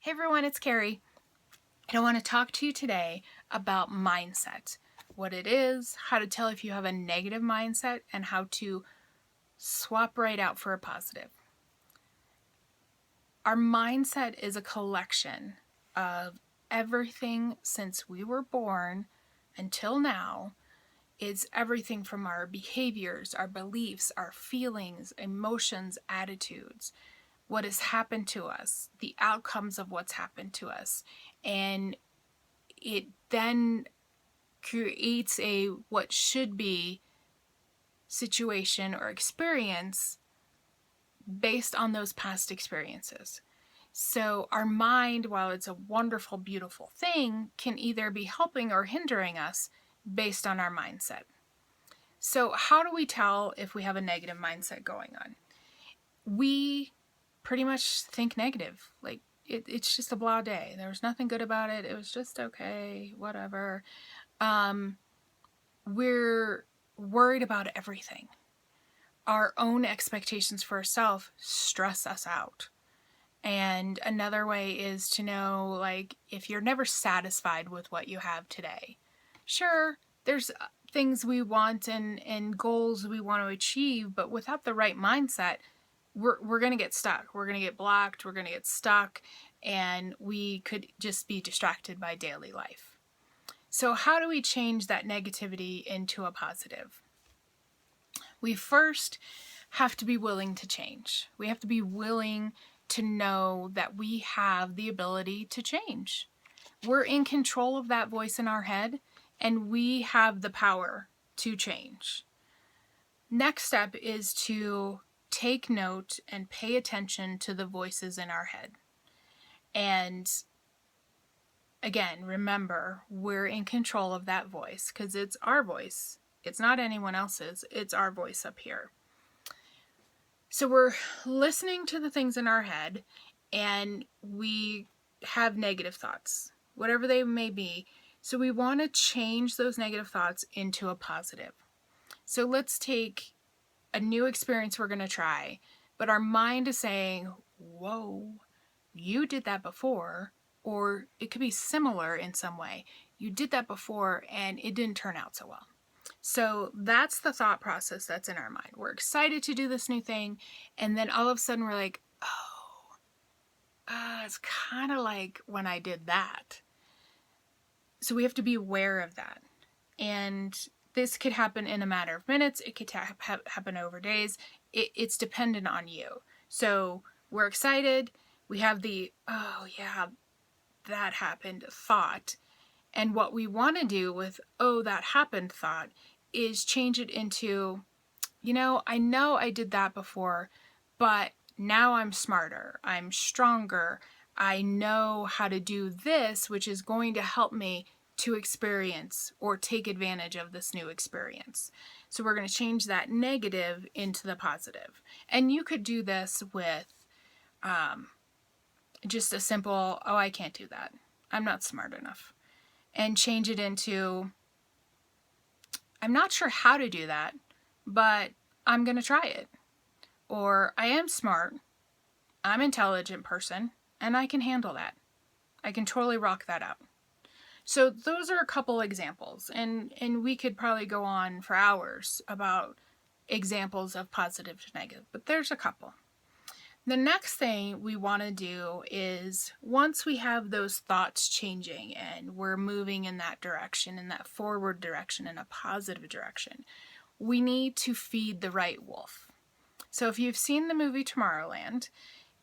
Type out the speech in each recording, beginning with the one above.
Hey everyone, it's Carrie, and I want to talk to you today about mindset. What it is, how to tell if you have a negative mindset, and how to swap right out for a positive. Our mindset is a collection of everything since we were born until now. It's everything from our behaviors, our beliefs, our feelings, emotions, attitudes, what has happened to us, the outcomes of what's happened to us. And it then creates a what should be situation or experience based on those past experiences. So our mind, while it's a wonderful, beautiful thing, can either be helping or hindering us based on our mindset. So how do we tell if we have a negative mindset going on? We pretty much think negative. Like it's just a blah day. There was nothing good about it. It was just okay, whatever. We're worried about everything. Our own expectations for ourselves stress us out. And another way is to know, like, if you're never satisfied with what you have today, sure, there's things we want and goals we want to achieve, but without the right mindset, we're going to get stuck. We're going to get blocked. We're going to get stuck, and we could just be distracted by daily life. So how do we change that negativity into a positive? We first have to be willing to change. We have to be willing to know that we have the ability to change. We're in control of that voice in our head, and we have the power to change. Next step is to take note and pay attention to the voices in our head. And again, remember, we're in control of that voice because it's our voice. It's not anyone else's. It's our voice up here. So we're listening to the things in our head, and we have negative thoughts, whatever they may be. So we want to change those negative thoughts into a positive. So let's take a new experience we're going to try, but our mind is saying, whoa, you did that before, or it could be similar in some way. You did that before and it didn't turn out so well. So that's the thought process that's in our mind. We're excited to do this new thing, and then all of a sudden we're like, oh, it's kind of like when I did that. So we have to be aware of that. And this could happen in a matter of minutes. It could happen over days. It's dependent on you. So we're excited. We have the, oh yeah, that happened thought. And what we want to do with, oh, that happened thought is change it into, I know I did that before, but now I'm smarter. I'm stronger. I know how to do this, which is going to help me to experience or take advantage of this new experience. So we're going to change that negative into the positive. And you could do this with just a simple, oh, I can't do that. I'm not smart enough. And change it into, I'm not sure how to do that, but I'm going to try it. Or I am smart, I'm an intelligent person, and I can handle that. I can totally rock that out. So those are a couple examples, and we could probably go on for hours about examples of positive to negative, but there's a couple. The next thing we want to do is, once we have those thoughts changing and we're moving in that direction, in that forward direction, in a positive direction, we need to feed the right wolf. So if you've seen the movie Tomorrowland,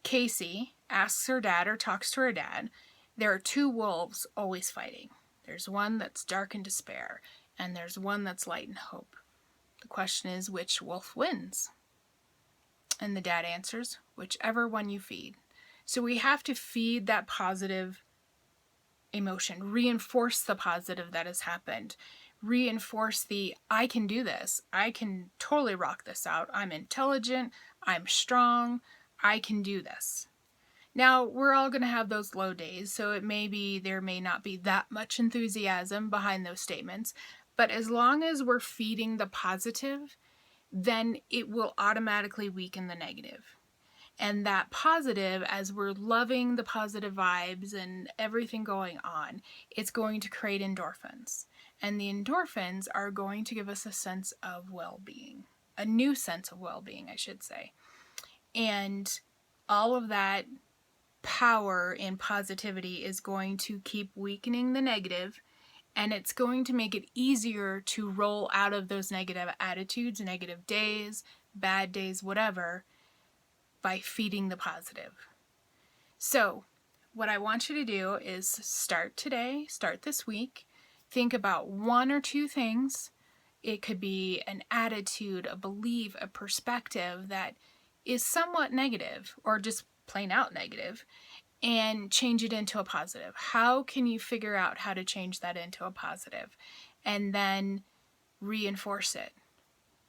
Casey asks her dad or talks to her dad, there are two wolves always fighting. There's one that's dark in despair, and there's one that's light in hope. The question is, which wolf wins? And the dad answers, whichever one you feed. So we have to feed that positive emotion, reinforce the positive that has happened, reinforce the, I can do this, I can totally rock this out, I'm intelligent, I'm strong, I can do this. Now, we're all going to have those low days, so it may be there may not be that much enthusiasm behind those statements, but as long as we're feeding the positive, then it will automatically weaken the negative. And that positive, as we're loving the positive vibes and everything going on, it's going to create endorphins. And the endorphins are going to give us a sense of well-being, a new sense of well-being, I should say. And all of that power in positivity is going to keep weakening the negative, and it's going to make it easier to roll out of those negative attitudes, negative days, bad days, whatever, by feeding the positive. So, what I want you to do is start today, start this week, think about one or two things. It could be an attitude, a belief, a perspective that is somewhat negative or just plain out negative, and change it into a positive. How can you figure out how to change that into a positive? And then reinforce it.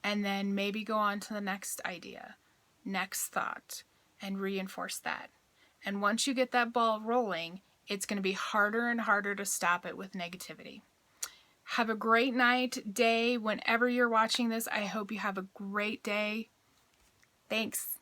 And then maybe go on to the next idea, next thought, and reinforce that. And once you get that ball rolling, it's going to be harder and harder to stop it with negativity. Have a great night, day, whenever you're watching this. I hope you have a great day. Thanks.